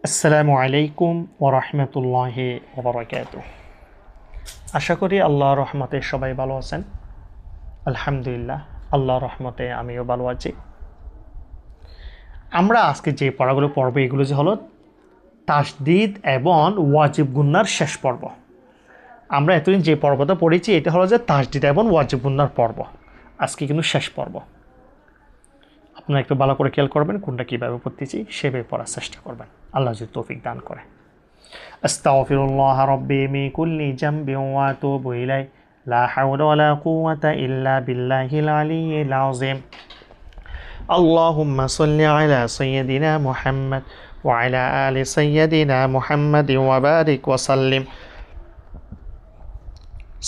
আসসালামু আলাইকুম ওয়া রাহমাতুল্লাহি ওয়া বারাকাতুহু। আশা করি আল্লাহর রহমতে সবাই ভালো আছেন। আলহামদুলিল্লাহ, আল্লাহর রহমতে আমিও ভালো আছি। আমরা আজকে যে পড়াগুলো পড়ব এগুলো যে হলো তাসদিদ এবং ওয়াজিব গুন্নার শেষ পর্ব। আমরা এতদিন যে পর্বটা পড়েছি এটা হলো যে তাসদিদ এবং ওয়াজিব গুন্নার পর্ব। আজকে কিন্তু শেষ পর্ব। আপনারা একটু ভালো করে খেয়াল করবেন কোনটা কীভাবে পড়তেছি সেভাবে পড়ার চেষ্টা করবেন। আল্লাহ যদি তৌফিক দান করে। আস্তাগফিরুল্লাহ রাব্বি মিন কুল্লি জামবিন ওয়া আতুবু ইলাইহি লা হাওলা ওয়ালা কুওয়াতা ইল্লা বিল্লাহিল আলিয়্যিল আযীম। আল্লাহুম্মা সাল্লি আলা সাইয়্যিদিনা মুহাম্মদ ওয়া আলা আলি সাইয়্যিদিনা মুহাম্মদ ওয়া বারিক ওয়া সাল্লিম।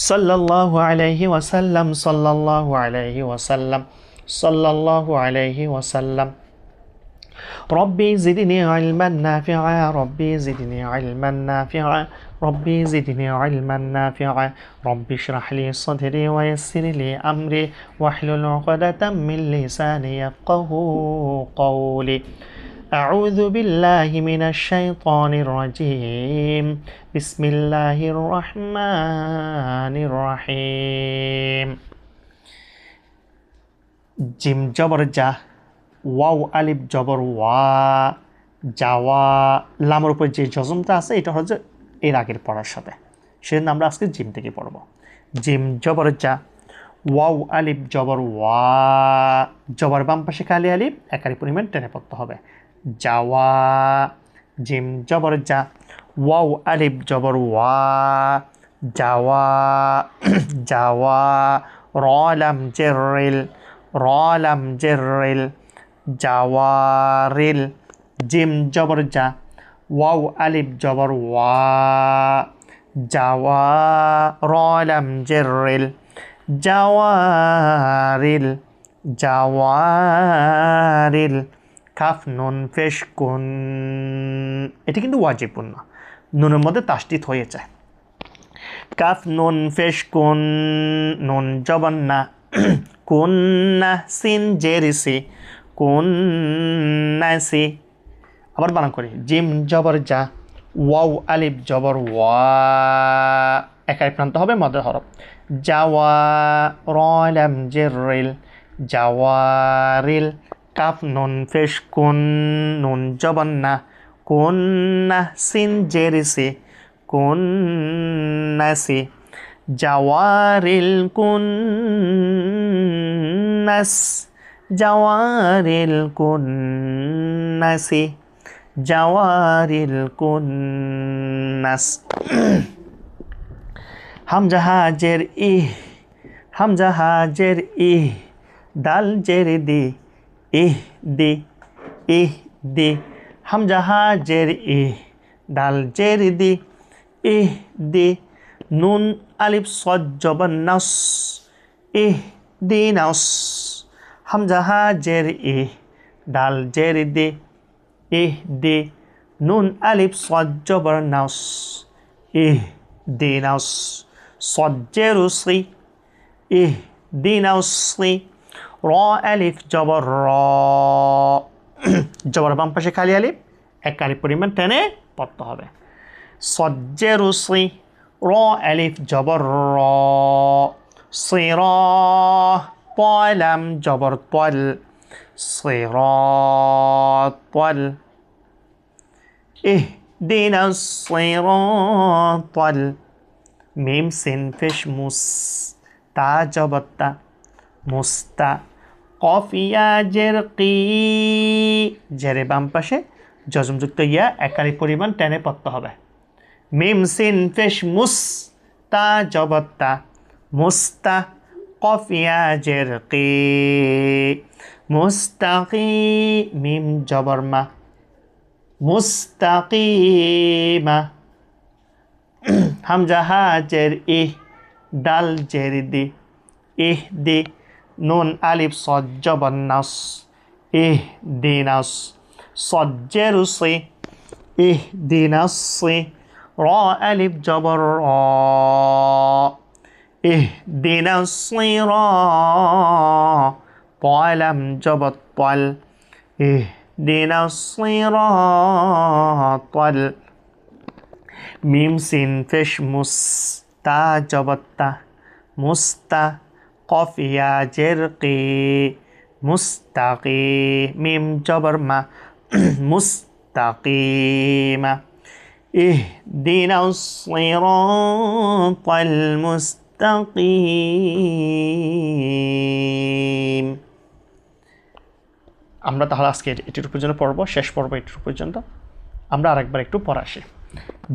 সাল্লাল্লাহু আলাইহি ওয়া সাল্লাম, সাল্লাল্লাহু আলাইহি ওয়া সাল্লাম, সাল্লাল্লাহু আলাইহি ওয়া সাল্লাম। ربي زدني علما نافعا، ربي زدني علما نافعا، ربي زدني علما نافعا، ربي اشرح لي صدري ويسر لي أمري واحلل عقدة من لساني يفقه قولي. أعوذ بالله من الشيطان الرجيم، بسم الله الرحمن الرحيم. জিম জবর জা, ওয়াও আলিফ জবর ওয়া, যাওয়া, লামের উপর যে জজমটা আছে এটা হচ্ছে এর আগের পড়ার সাথে, সেজন্য আমরা আজকে জিম থেকে পড়ব। জিম জবর যা, ওয়াও আলিফ জবর ওয়া, জবর বাম পাশে খালি আলিফ একারি পরিমাণ টেনে পড়তে হবে। যাওয়া। জিম জবর যা, ওয়াও আলিফ জবর ওয়া, যাওয়া, যাওয়া। র লাম জেরিল, র লাম জেরিল, জাওয়ারিল। জিম জবর যা, ওয়াও আলিফ জবর ওয়া, জাওয়া, র লাম জেরিল, জাওয়ারিল, জাওয়ারিল। কাফ নুন পেশ কুন, এটি কিন্তু ওয়াজিবপূর্ণ, নুনের মধ্যে তাসদিদ হয়েছে। কাফ নুন পেশ কুন, নুন জবর না, কুন্না, সিন জেরিসি, কুন্নাসি। আবার বানান করি। জিম জবর যা, ওয়াও আলিফ জবর ওয়া, একাই প্রান্ত হবে মদের হরফ। জাওয়া, র লাম জেরিল, জাওয়ারিল। কাফ নুন পেশ কুন, নুন জবর না, কুন্না, সিন জেরিসি, কুন্নাসি। জাওয়ারিল কুন্নাস, জাওয়ারিল কুন্নাসি, জাওয়ারিল কুন্নাস। হামজা হাজের ইহ, হামজা হাজের ইহ, দাল জের দি, ইহ দি, ইহ দি। হামজা হাজের ইহ, দাল জের দি, ইহ দি। নুন আলিফ সদ জবর নাস, ইহ দি নাস। হামজা হাজের ইহ, দাল জের দি, ইহ দি। নুন আলিফ সদ জবর নাস, ইহ দি নাস। সদ জেরু সি, ইহ দি নাসি। র আলিফ জবর র, জবর বাম পাশে খালি আলিফ একারি পরিমাণ টেনে পড়তে হবে। সদ জেরু সি, র আলিফ জবর র, সির। পলাম জবর তল, সিরাতাল। ইহদিনা সিরাতাল। মিম সিন পেশ মুস, তা জবর তা, মুস্তা। কফ ইয়া জের কি, জেরে বাম পাশে জজমযুক্ত ইয়া একারি পরিমাণ টেনে পড়তে হবে। মিম সিন পেশ মুস, তা জবর তা, মুস্তা। কফ ইয়া জের কি, মুস্তাকি। মিম জবর মা, মুস্তাকিমা। হামজা হাজের ইহ, দাল জের দি, ইহ দি। নুন আলিফ সদ জবর নাস, ইহ দি নাস। সদ জেরু সি, ইহ দি নাসি। র আলিফ জবর র, ইহদিনা সিরাত। পলাম জবর পল, اهدنا الصراط ميم سين فيش مستجبتا مستا قاف يا جرقي مستقي ميم جبر ما مستقيمة اهدنا الصراط المستقيم আমরা তাহলে আজকে এটির পর্যন্ত পড়ব শেষ পর্ব এটির পর্যন্ত আমরা আরেকবার একটু পড়া আসি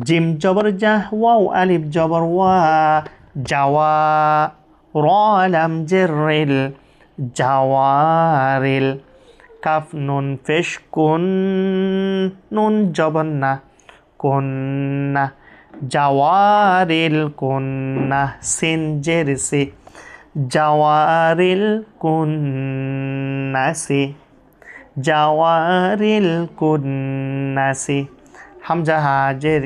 জিম জবর জা ওয়াও আলিফ জবর ওয়া জাওয়া র লাম জেরিল জাওয়ারিল কাফ নুন পেশ কুন নুন জবর না কুন্না জাওয়ারিল কুন্না সিন জের সি জাওয়ারিল কুন্নাসি জাওয়ারিল কুন্নাসি হামজা হাজের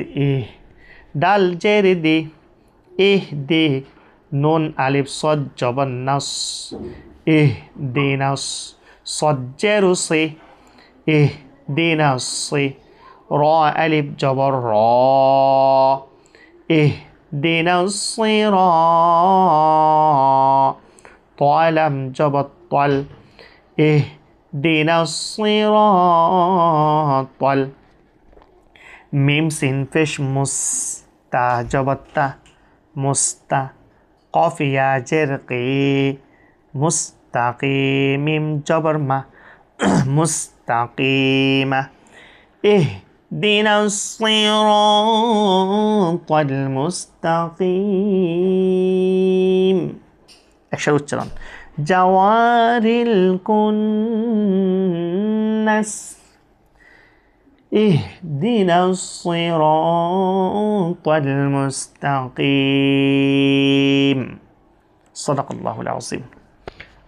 ডাল জের দি দি নুন আলিফ সদ জবর নাস দিনাস সদ জের সি দিনাস সি র আলিফ জবর র اهدنا الصراط طالم جبر طل اهدنا الصراط ميم سين فيش مستا جبتا مستا قاف يا جرقي مستقيم ميم جبر ما مستقيمة اهدنا الصراط المستقيم একসাথে উচ্চারণ জাওয়ারিল কুন্নাস اهدنا الصراط المستقيم صدق الله العظيم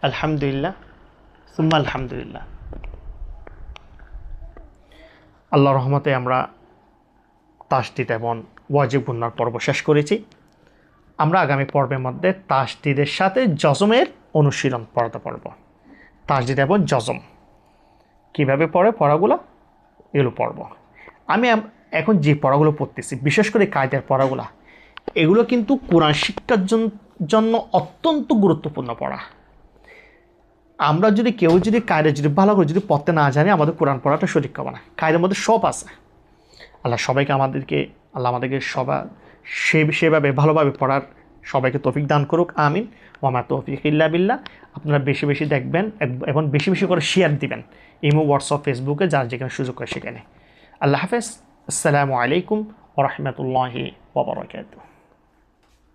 الحمد لله ثم الحمد لله আল্লাহর রহমতে আমরা তাসদিদ এবং ওয়াজিব গুন্নার পর্ব শেষ করেছি আমরা আগামী পর্বের মধ্যে তাসদিদের সাথে জজমের অনুশীলন পড়াতে পারব তাসদিদ এবং জজম কীভাবে পড়ে পড়াগুলো এগুলো পড়ব আমি এখন যে পড়াগুলো পড়তেছি বিশেষ করে কায়দার পড়াগুলো এগুলো কিন্তু কোরআন শিক্ষার জন্য অত্যন্ত গুরুত্বপূর্ণ পড়া আমরা যদি কেউ যদি কায়দা যদি ভালো করে যদি পড়তে না জানি আমাদের কোরআন পড়াটা সঠিক হবে না কায়দার মধ্যে সব আছে আল্লাহ সবাইকে আমাদেরকে সেভাবে ভালোভাবে পড়ার সবাইকে তৌফিক দান করুক আমিন ওয়া মা তৌফিক ইল্লা বিল্লাহ আপনারা বেশি বেশি দেখবেন এবং বেশি বেশি করে শেয়ার দিবেন ইমো হোয়াটসঅ্যাপ ফেসবুকে যার যেখানে সুযোগ হয় সেখানে আল্লাহ হাফেজ আসসালামু আলাইকুম ওয়া রাহমাতুল্লাহি ওয়া বারাকাতুহু